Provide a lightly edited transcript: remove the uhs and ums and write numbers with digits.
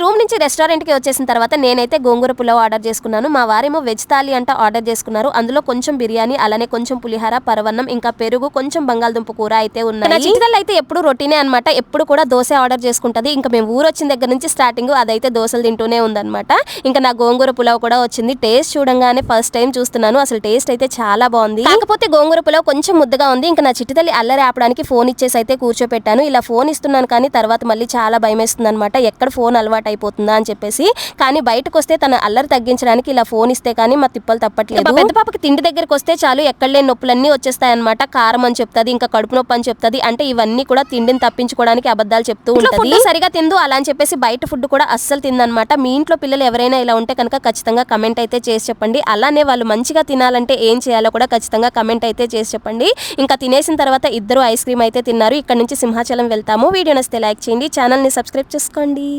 Room నుంచి రెస్టారెంట్కి వచ్చేసిన తర్వాత నేనైతే గోంగూర పులావ్ ఆర్డర్ చేసుకున్నాను. మా వారేమో వెజ్ థాలీ అంట ఆర్డర్ చేసుకున్నారు. అందులో కొంచెం బిర్యానీ, అలానే కొంచెం పులిహార, పరవన్నం, ఇంకా పెరుగు, కొంచెం బంగాళదుంప కూర అయితే ఉన్నాయి. నా చిట్టితల్లి అయితే ఎప్పుడు రొటీనే అనమాట. ఎప్పుడు కూడా దోశ ఆర్డర్ చేసుకుంటది. ఇంకా మేము ఊరు వచ్చిన దగ్గర నుంచి స్టార్టింగ్ అదైతే దోశలు తింటూనే ఉందన్నమాట. ఇంకా నా గోంగూర పులావ్ కూడా వచ్చింది. టేస్ట్ చూడంగానే ఫస్ట్ టైం చూస్తున్నాను. అసలు టేస్ట్ అయితే చాలా బాగుంది. కాకపోతే గోంగూర పులావ్ కొంచెం ముద్దగా ఉంది. ఇంకా నా చిట్టితల్లి అల్లరి ఆపడానికి ఫోన్ ఇచ్చేసి అయితే కూర్చోపెట్టాను. ఇలా ఫోన్ ఇస్తున్నాను కానీ తర్వాత మళ్ళీ చాలా భయం వేస్తుంది అనమాట. ఎక్కడ ఫోన్ అలవాటు అయిపోతుందా అని చెప్పేసి. కానీ బయటకు వస్తే తన అల్లరి తగ్గించడానికి ఇలా ఫోన్ ఇస్తే కానీ మా తిప్పలు తప్పట్లేదు. పెద్ద పాపకి తిండి దగ్గరికి వస్తే చాలు ఎక్కడ లేని నొప్పులన్నీ వచ్చేస్తాయి అనమాట. కారం అని చెప్తుంది, ఇంకా కడుపు నొప్పి అని చెప్తుంది. అంటే ఇవన్నీ కూడా తిండిని తప్పించుకోవడానికి అబద్ధాలు చెప్తూ ఉంటుంది. సరిగా తిందు అలా అని చెప్పేసి బయట ఫుడ్ కూడా అస్సలు తిందనమాట. మీ ఇంట్లో పిల్లలు ఎవరైనా ఇలా ఉంటే కనుక ఖచ్చితంగా కమెంట్ అయితే చేసి చెప్పండి. అలానే వాళ్ళు మంచిగా తినాలంటే ఏం చేయాలో కూడా ఖచ్చితంగా కమెంట్ అయితే చేసి చెప్పండి. ఇంకా తినేసిన తర్వాత ఇద్దరు ఐస్ క్రీమ్ అయితే తిన్నారు. ఇక్కడ నుంచి సింహాచలం వెళ్తాము. వీడియో నచ్చితే లైక్ చేయండి, ఛానల్ని సబ్స్క్రైబ్ చేసుకోండి.